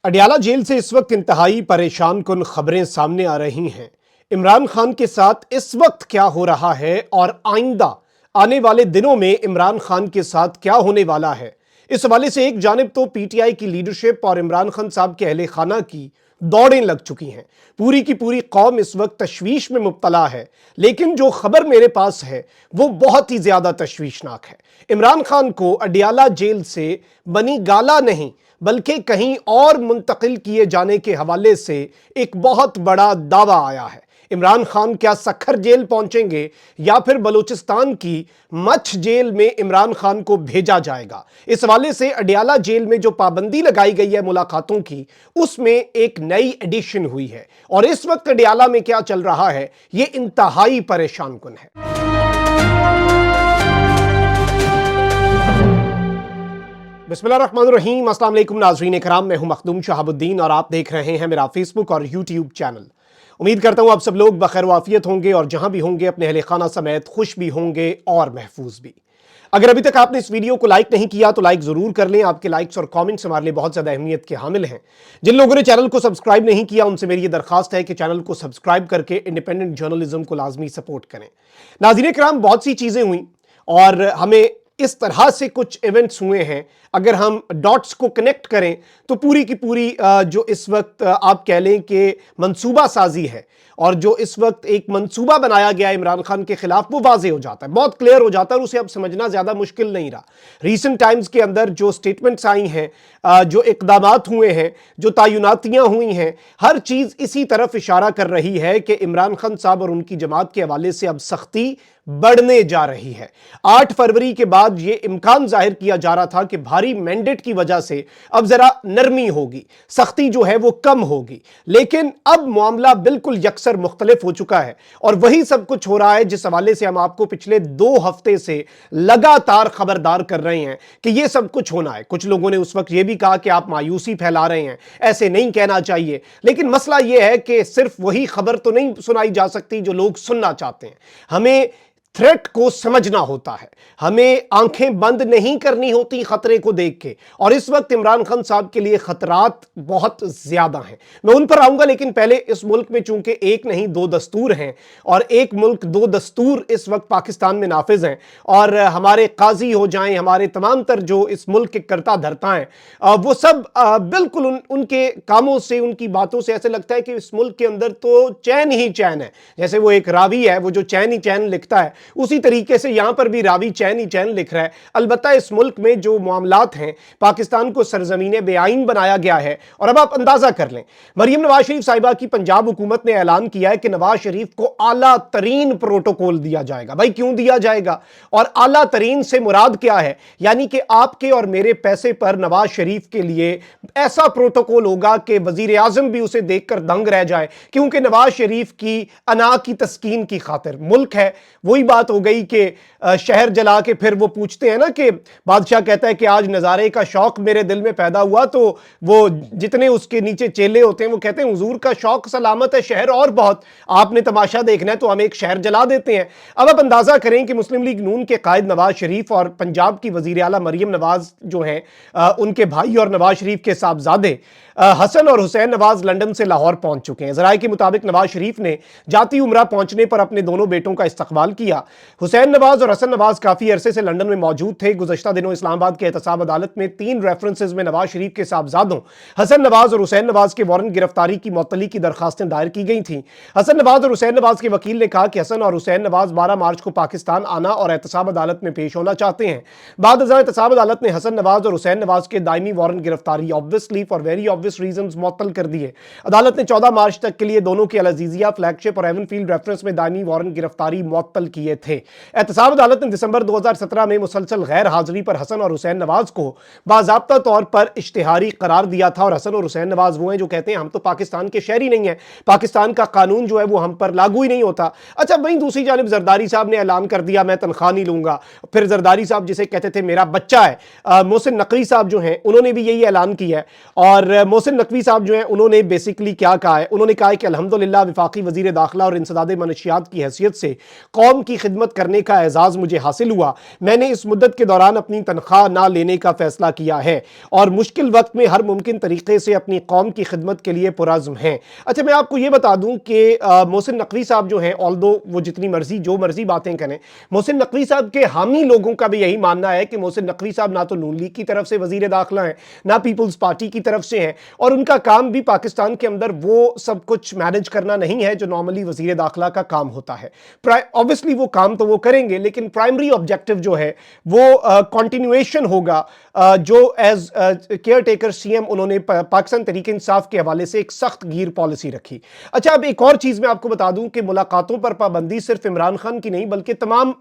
Adiala jail से इस वक्त इंतहाई परेशान कुन खबरें सामने आ रही हैं। इमरान खान के साथ इस वक्त क्या हो रहा है और आइंदा आने वाले दिनों में इमरान खान के साथ क्या होने वाला है, इस हवाले से एक जानिब तो पीटीआई की लीडरशिप और इमरान खान साहब के अहले खाना की दौड़ें लग चुकी हैं। पूरी की पूरी कौम इस वक्त तशवीश में मुब्तला है, लेकिन जो खबर मेरे पास है वो बहुत ही ज्यादा तशवीशनाक है। इमरान खान को अडियाला जेल से बनी गाला नहीं बल्कि कहीं और मुंतकिल किए जाने के हवाले से एक बहुत बड़ा दावा आया है। इमरान खान क्या सखर जेल पहुंचेंगे या फिर बलूचिस्तान की मछ जेल में इमरान खान को भेजा जाएगा? इस हवाले से अडियाला जेल में जो पाबंदी लगाई गई है मुलाकातों की, उसमें एक नई एडिशन हुई है और इस वक्त अडियाला में क्या चल रहा है यह इंतहाई परेशान कुन है। बिस्मिल्लाहिर्रहमानिर्रहीम, अस्सलाम वालेकुम नाज़रीन किराम, मैं हूं मखदूम शहाबुद्दीन और आप देख रहे हैं मेरा फेसबुक और यूट्यूब चैनल। उम्मीद करता हूं आप सब लोग बखैर वाफियत होंगे और जहां भी होंगे अपने अहले खाना समेत खुश भी होंगे और महफूज भी। अगर अभी तक आपने इस वीडियो को लाइक नहीं किया तो लाइक जरूर कर लें। आपके लाइक्स और कमेंट्स हमारे लिए बहुत ज्यादा अहमियत के हामिल हैं। जिन लोगों ने चैनल को सब्सक्राइब नहीं किया उनसे मेरी ये दरखास्त है कि चैनल को सब्सक्राइब करके इंडिपेंडेंट जर्नलिज्म को लाजमी सपोर्ट करें। नाज़रीन किराम, बहुत सी चीजें हुई और हमें इस तरह से कुछ इवेंट्स हुए हैं, अगर हम डॉट्स को कनेक्ट करें तो पूरी की पूरी जो इस वक्त आप कह लें कि मंसूबा साजी है और जो इस वक्त एक मंसूबा बनाया गया है इमरान खान के खिलाफ, वो वाजे हो जाता है, बहुत क्लियर हो जाता है और उसे अब समझना ज्यादा मुश्किल नहीं रहा। रीसेंट टाइम्स के अंदर जो स्टेटमेंट्स आई हैं, जो इकदामात हुए हैं, जो तयनातियां हुई हैं, हर चीज इसी तरफ इशारा कर रही है कि इमरान खान साहब और उनकी जमात के हवाले से अब सख्ती बढ़ने जा रही है। 8 फरवरी के बाद यह इम्कान जाहिर किया जा रहा था कि भारी मैंडेट की वजह से अब जरा नरमी होगी, सख्ती जो है वो कम होगी, लेकिन अब मामला बिल्कुल यकसर मुख्तलिफ हो चुका है और वही सब कुछ हो रहा है जिस हवाले से हम आपको पिछले 2 हफ्ते से लगातार खबरदार कर रहे हैं कि यह सब कुछ होना है। कुछ लोगों ने उस वक्त यह भी कहा कि आप मायूसी फैला रहे हैं, ऐसे नहीं कहना चाहिए, लेकिन मसला यह है कि सिर्फ वही खबर तो नहीं सुनाई जा सकती जो लोग सुनना चाहते हैं। हमें थ्रेट को समझना होता है, हमें आंखें बंद नहीं करनी होती खतरे को देख के, और इस वक्त इमरान खान साहब के लिए खतरात बहुत ज्यादा हैं। मैं उन पर आऊंगा, लेकिन पहले इस मुल्क में चूंकि एक नहीं 2 दस्तूर हैं और एक मुल्क 2 दस्तूर इस वक्त पाकिस्तान में नाफिज हैं और हमारे काजी हो जाएं, हमारे तमाम तर जो इस मुल्क के करता धरता हैं, वो सब बिल्कुल उनके कामों से, उनकी बातों से ऐसे लगता है कि इस मुल्क के अंदर तो चैन ही चैन है। जैसे वो एक रावी है, वो जो चैन ही चैन लिखता है, उसी तरीके से यहां पर भी रावी चैन ही चैन लिख रहा है। अलबत्ता इस मुल्क में जो मामलात हैं, पाकिस्तान को सरजमीने बेआइन बनाया गया है। और अब आप अंदाजा कर लें, मरियम नवाज शरीफ साहिबा की पंजाब हुकूमत ने ऐलान किया है कि नवाज शरीफ को आला तरीन प्रोटोकॉल दिया जाएगा। भाई क्यों दिया जाएगा और आला तरीन से मुराद क्या है? यानी कि आपके और मेरे पैसे पर नवाज शरीफ के लिए ऐसा प्रोटोकॉल होगा कि वजीर आजम भी उसे देखकर दंग रह जाए, क्योंकि नवाज शरीफ की अना की तस्कीन की खातिर मुल्क है। वही बात हो गई कि शहर जला के फिर वो पूछते हैं ना कि बादशाह कहता है कि आज नज़ारे का शौक मेरे दिल में पैदा हुआ, तो वो जितने उसके नीचे चेले होते हैं वो कहते हैं हुजूर का शौक सलामत है, शहर और बहुत, आपने तमाशा देखना है तो हम एक शहर जला देते हैं। अब आप अंदाजा करें कि मुस्लिम लीग नून के कायद नवाज शरीफ और पंजाब की वजीर आला मरियम नवाज जो हैं, उनके भाई और नवाज शरीफ के साहबजादे हसन और हुसैन नवाज लंदन से लाहौर पहुंच चुके हैं। ज़राए के मुताबिक नवाज शरीफ ने जाती उम्रा पहुंचने पर अपने दोनों बेटों का इस्तकबाल किया। हुसैन नवाज और हसन नवाज काफी अरसे से लंदन में मौजूद थे। गुज़श्ता दिनों इस्लामाबाद के एहतसाब अदालत में 3 रेफरेंसेज में नवाज शरीफ के साहबजादों हसन नवाज और हुसैन नवाज के वारंट गिरफ्तारी की मुअत्तली की दरखास्तें दायर की गई थी। हसन नवाज और हुसैन नवाज के वकील ने कहा कि हसन और हुसैन नवाज 12 मार्च को पाकिस्तान आना और एहतसाब अदालत में पेश होना चाहते हैं। बाद एहतसाब अदालत ने हसन नवाज और हुसैन नवाज के दायमी वारंट गिरफ्तारी obviously for very obvious reasons मुअत्तल कर दिए। अदालत ने 14 मार्च तक के लिए दोनों के अल-अज़ीज़िया, फ्लैगशिप और एवनफील्ड रेफरेंस में दायमी वारंट गिरफ्तारी मुअत्तल किए थे। एहतसाब अदालत ने दिसंबर 2017 में मुसलसल गैर हाजिरी पर हसन और हुसैन नवाज को बाज़ाब्ता तौर पर इश्तिहारी करार दिया था। और हसन और हुसैन नवाज वो हैं जो कहते हैं हम तो पाकिस्तान के शहरी नहीं है, पाकिस्तान का कानून जो है वो हम पर लागू ही नहीं होता। अच्छा, वहीं दूसरी जानिब जरदारी साहब ने ऐलान कर दिया मैं तनख्वाह नहीं लूंगा। फिर जरदारी साहब जिसे कहते थे मेरा बच्चा है, मोहसिन नकवी साहब जो हैं उन्होंने भी यही ऐलान किया है। और मोहसिन नकवी साहब जो हैं उन्होंने बेसिकली क्या कहा है, उन्होंने कहा है कि अल्हम्दुलिल्लाह वफाकी वजीर दाखिला और इंसदाद मनशियात की हैसियत से कौम की کی خدمت کرنے کا اعزاز مجھے حاصل ہوا. میں نے اس مدت کے دوران اپنی تنخواہ نہ لینے کا فیصلہ کیا ہے اور مشکل وقت میں ہر ممکن طریقے سے اپنی قوم کی خدمت کے لیے پرعزم ہیں. اچھا میں آپ کو یہ بتا دوں کہ محسن نقوی صاحب جو ہیں آلدو وہ جتنی مرضی جو مرضی باتیں کریں، محسن نقوی صاحب کے حامی لوگوں کا بھی یہی ماننا ہے کہ محسن نقوی صاحب نہ تو نون لیگ کی طرف سے وزیر داخلہ ہیں نہ پیپلز پارٹی کی طرف سے ہیں، اور ان کا کام بھی پاکستان کے اندر وہ سب کچھ مینج کرنا نہیں ہے جو نارملی وزیر داخلہ کا کام ہوتا ہے. obviously وہ کام تو وہ کریں گے لیکن پرائمری آبجیکٹو جو ہے وہ کنٹینویشن ہوگا جو as caretaker C M انہوں نے پاکستان تحریک انصاف کے حوالے سے ایک سخت گیر پالیسی رکھی. اچھا اب ایک اور چیز میں آپ کو بتا دوں کہ ملاقاتوں پر پابندی صرف عمران خان کی نہیں بلکہ تمام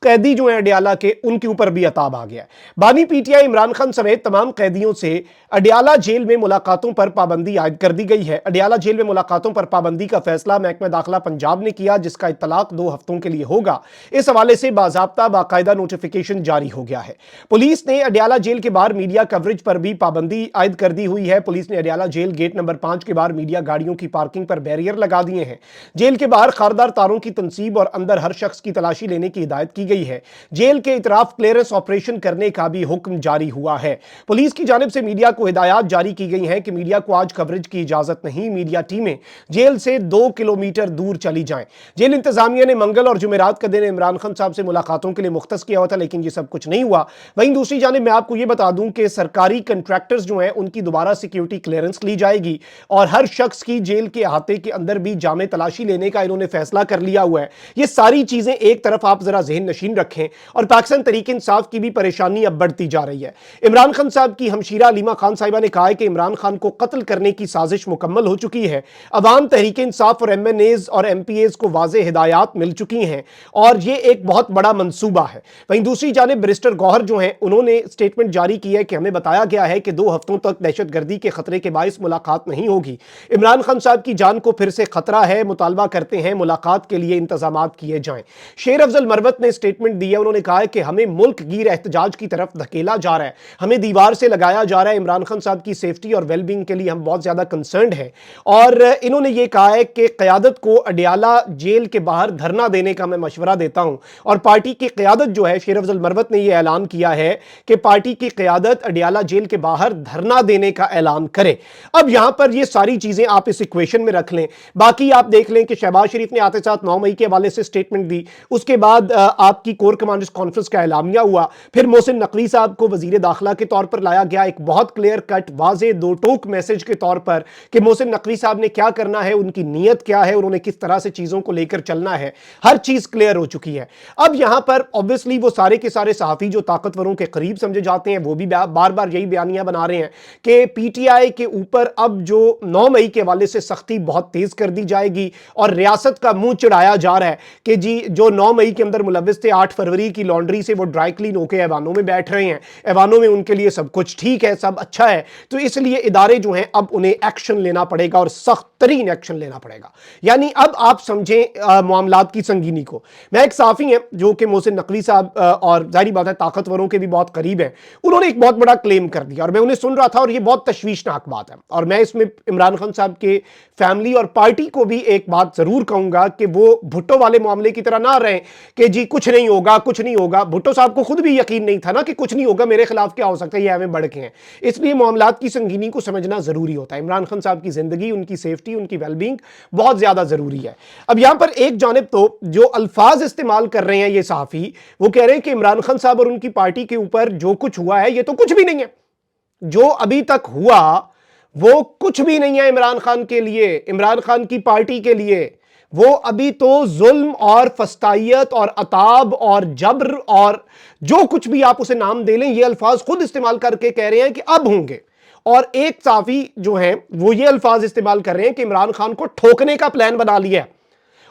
قیدی جو ہیں اڈیالہ کے ان کے اوپر بھی عتاب آ گیا ہے. بانی P T I Imran Khan سمیت تمام قیدیوں سے اڈیالہ جیل میں ملاقاتوں پر پابندی عائد کر دی گئی ہے. اڈیالہ جیل میں ملاقاتوں پر پابندی کا فیصلہ محکمہ داخلہ پنجاب نے کیا جس کا اطلاق 2 ہفتوں کے لیے ہوگا. اس حوالے سے باضابطہ باقاعدہ نوٹیفیکیشن جاری ہو گیا ہے. پولیس نے اڈیالہ جیل کے باہر میڈیا کوریج پر بھی پابندی عائد کر دی ہوئی ہے. پولیس نے اڈیالہ جیل گیٹ نمبر 5 کے باہر میڈیا گاڑیوں کی پارکنگ پر بیریئر لگا دیے ہیں. جیل کے باہر خاردار تاروں کی تنصیب اور اندر ہر شخص کی تلاشی لینے کی ہدایت کی گئی ہے. جیل کے اطراف کلیئرنس آپریشن کرنے کا بھی حکم جاری ہوا ہے. پولیس کی جانب سے میڈیا کو ہدایات جاری کی گئی ہیں کہ میڈیا کو آج کوریج کی اجازت نہیں. میڈیا ٹیمیں جیل سے 2 کلومیٹر دور چلی جائیں. جیل انتظامیہ نے منگل اور جمعرات کا دن عمران خان صاحب سے ملاقاتوں کے لیے مختص کیا ہوا تھا لیکن یہ سب کچھ نہیں ہوا. وہیں دوسری جانب میں آپ کو یہ بتا دوں کہ سرکاری کنٹریکٹرز جو ہیں ان کی دوبارہ سیکیورٹی کلیئرنس لی جائے گی اور ہر شخص کی جیل کے احاطے کے اندر بھی جامع تلاشی لینے کا انہوں نے فیصلہ کر لیا ہوا ہے. یہ ساری چیزیں ایک طرف آپ ذرا ذہن نشین رکھیں اور پاکستان تحریک انصاف کی بھی پریشانی اب بڑھتی جا رہی ہے. عمران خان صاحب کی ہمشیرہ علیمہ خان صاحبہ نے کہا ہے کہ عمران خان کو قتل کرنے کی سازش مکمل ہو چکی ہے. عوام تحریک انصاف اور ایم این ایز اور ایم پی ایز کو واضح ہدایات مل چکی ہیں اور یہ ایک بہت بڑا منصوبہ ہے. وہیں دوسری جانب برسٹر گوہر جو ہیں انہوں نے سٹیٹمنٹ جاری کی ہے کہ ہمیں بتایا گیا ہے کہ 2 ہفتوں تک دہشت گردی کے خطرے کے باعث ملاقات نہیں ہوگی. عمران خان صاحب کی جان کو پھر سے خطرہ ہے. مطالبہ کرتے ہیں ملاقات کے لیے انتظامات کیے جائیں. شیر افضل مروت نے سٹیٹمنٹ دی ہے. انہوں نے کہا ہے کہ ہمیں ملک گیر احتجاج کی طرف دھکیلا جا رہا ہے, ہمیں دیوار سے لگایا جا رہا ہے. عمران خان صاحب کی سیفٹی اور ویل بینگ کے لیے ہم بہت زیادہ کنسرنڈ ہیں. اور انہوں نے یہ کہا ہے کہ قیادت کو اڈیالہ جیل کے باہر دھرنا دینے کا میں مشورہ دیتا ہوں اور پارٹی کی قیادت جو ہے, شیر افضل مروت نے یہ اعلان کیا ہے کہ پارٹی کی قیادت اڈیالہ جیل کے باہر دھرنا دینے کا اعلان کرے. اب یہاں پر یہ ساری چیزیں آپ اس ایکویشن میں رکھ لیں. باقی آپ دیکھ لیں کہ شہباز شریف نے آتے ساتھ 9 مئی کے حوالے سے سٹیٹمنٹ دی, اس کے بعد آپ کی کور کمانڈرز کانفرنس کا اعلامیہ ہوا, پھر محسن نقوی صاحب کو وزیر داخلہ کے طور پر لایا گیا ایک بہت کلیئر کٹ واضح 2 ٹوک میسج کے طور پر کہ محسن نقوی صاحب نے کیا کرنا ہے, ان کی نیت کیا ہے, انہوں نے کس طرح سے چیزوں کو لے کر چلنا ہے, ہر چیز کلیئر ہو چکی ہے. اب یہاں پر obviously وہ سارے کے سارے صحافی جو طاقتوروں کے قریب سمجھے جاتے ہیں وہ بھی بار بار یہی بیانیہ بنا رہے ہیں کہ پی ٹی آئی کے اوپر اب جو 9 مئی کے حوالے سے سختی بہت تیز کر دی جائے گی اور ریاست کا منہ چڑھایا جا رہا ہے کہ جی جو 9 مئی کے اندر ملوث تھے 8 فروری کی لانڈری سے وہ ڈرائی کلین ہو کے ایوانوں میں بیٹھ رہے ہیں, ایوانوں میں ان کے لیے سب کچھ ٹھیک ہے, سب اچھا ہے. تو اس لیے ادارے جو ہیں اب انہیں ایکشن لینا پڑے گا اور سخت ترین ایکشن لینا پڑے گا. یعنی اب آپ سمجھیں معاملات کی سنگینی کو. میں ایک صحافی ہیں جو کہ محسن نقوی صاحب اور ظاہری بات ہے طاقتوروں کے بھی بہت قریب ہیں, انہوں نے ایک بہت بڑا کلیم کر دیا اور میں انہیں سن رہا تھا اور یہ بہت تشویشناک بات ہے. اور میں اس میں عمران خان صاحب کے فیملی اور پارٹی کو بھی ایک بات ضرور کہوں گا کہ وہ بھٹو والے معاملے کی طرح نہ رہیں کہ جی کچھ نہیں ہوگا کچھ نہیں ہوگا. بھٹو صاحب کو خود بھی یقین نہیں تھا نا کہ کچھ نہیں ہوگا, میرے خلاف کیا ہو سکتا ہے, یہ ہمیں بڑھ کے ہیں. اس لیے معاملات کی سنگینی کو سمجھنا ضروری ہوتا ہے. عمران خان صاحب کی زندگی, ان کی سیفٹی, ان کی ویل بینگ بہت زیادہ ضروری ہے. اب یہاں پر ایک جانب تو جو الفاظ استعمال کر رہے ہیں یہ صحافی, وہ کہہ رہے ہیں کہ عمران خان صاحب اور ان کی پارٹی کے اوپر جو کچھ ہوا ہے یہ تو کچھ بھی نہیں ہے, جو ابھی تک ہوا وہ کچھ بھی نہیں ہے عمران خان کے لیے, عمران خان کی پارٹی کے لیے. وہ ابھی تو ظلم اور فسطائیت اور عطاب اور جبر اور جو کچھ بھی آپ اسے نام دے لیں, یہ الفاظ خود استعمال کر کے کہہ رہے ہیں کہ اب ہوں گے. اور ایک صحافی جو ہیں وہ یہ الفاظ استعمال کر رہے ہیں کہ عمران خان کو ٹھوکنے کا پلان بنا لیا ہے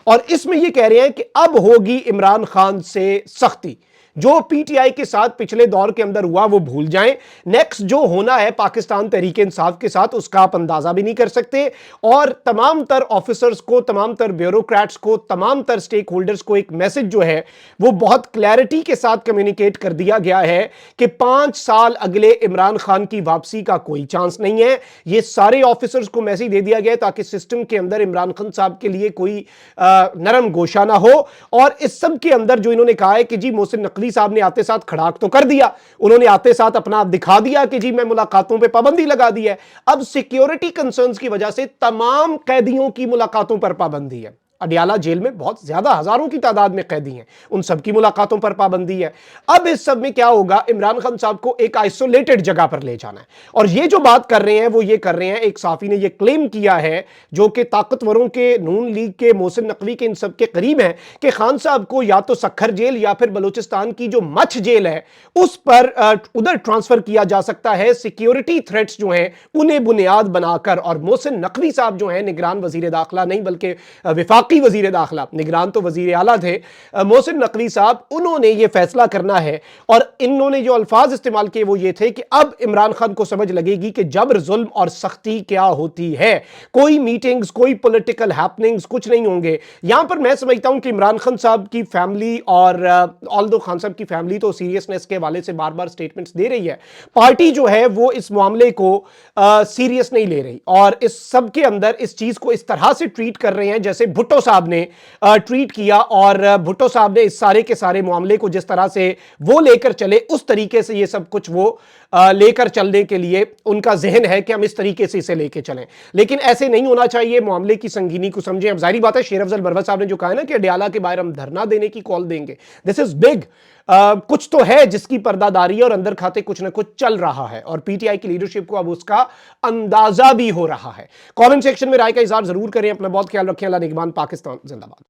اور اس میں یہ کہہ رہے ہیں کہ اب ہوگی عمران خان سے سختی. जो पीटीआई के साथ पिछले दौर के अंदर हुआ वो भूल जाएं। नेक्स्ट जो होना है पाकिस्तान तहरीक इंसाफ के साथ उसका आप अंदाजा भी नहीं कर सकते। और तमाम तर ऑफिसर्स को, तमाम तर ब्यूरोक्रेट्स को, तमाम तर स्टेक होल्डर्स को एक मैसेज जो है वो बहुत क्लैरिटी के साथ कम्युनिकेट कर दिया गया है कि 5 साल अगले इमरान खान की वापसी का कोई चांस नहीं है। ये सारे ऑफिसर्स को मैसेज दे दिया गया ताकि सिस्टम के अंदर इमरान खान साहब के लिए कोई नरम गोशा ना हो। और इस सब के अंदर जो इन्होंने कहा है कि जी मोहसिन नकवी साहब ने आते साथ खड़ाक तो कर दिया, उन्होंने आते साथ अपना आप दिखा दिया कि जी मैं मुलाकातों पे पाबंदी लगा दी है। अब सिक्योरिटी कंसर्न्स की वजह से तमाम कैदियों की मुलाकातों पर पाबंदी है। अडियाला जेल में बहुत ज्यादा हजारों की तादाद में कैदी हैं, उन सबकी मुलाकातों पर पाबंदी है। अब इस सब में क्या होगा, इमरान खान साहब को एक आइसोलेटेड जगह पर ले जाना है। और ये जो बात कर रहे हैं वो ये कर रहे हैं, एक साफी ने ये क्लेम किया है जो कि ताकतवरों के, नून लीग के, मोहसिन नकवी के, इन सब के करीब है, कि खान साहब को या तो सखर जेल या फिर बलूचिस्तान की जो मछ जेल है उस पर उधर ट्रांसफर किया जा सकता है, सिक्योरिटी थ्रेट्स जो हैं उन्हें बुनियाद बनाकर। और मोहसिन नकवी साहब जो हैं निगरान वजीर दाखिला नहीं बल्कि विफाक वजीर दाखिला, निगरान तो वजीर आला थे मोहसिन नकवी साहब, उन्होंने यह फैसला करना है। और इन्होंने जो अल्फाज इस्तेमाल किए वो ये थे कि अब इमरान खान को समझ लगेगी कि जबर, जुल्म और सख्ती क्या होती है। कोई मीटिंग्स, कोई पॉलिटिकल हैपनिंग्स कुछ नहीं होंगे यहां पर। मैं समझता हूं कि इमरान खान साहब की फैमिली और ऑल्दो खान साहब की फैमिली तो सीरियसनेस के हवाले से बार बार स्टेटमेंट्स दे रही है, पार्टी जो है वो इस मामले को सीरियस नहीं ले रही और इस सब के अंदर इस चीज को इस तरह से ट्रीट कर रहे हैं जैसे भुट्टो साहब ने ट्वीट किया। और भुट्टो साहब ने इस सारे के सारे मामले को जिस तरह से वो लेकर चले उस तरीके से ये सब कुछ वो लेकर चलने के लिए उनका जहन है कि हम इस तरीके से इसे लेकर चलें, लेकिन ऐसे नहीं होना चाहिए। मामले की संगीनी को समझें। अब जाहिर बात है शेर अफजल बरवत साहब ने जो कहा है ना कि अडियाला के बाहर हम धरना देने की कॉल देंगे, दिस इज बिग। कुछ तो है जिसकी पर्दादारी और अंदर खाते कुछ ना कुछ चल रहा है और पीटीआई की लीडरशिप को अब उसका अंदाजा भी हो रहा है। कमेंट सेक्शन में राय का इजहार जरूर करें। अपना बहुत ख्याल रखें। अल्लाह निगहबान। पाकिस्तान जिंदाबाद।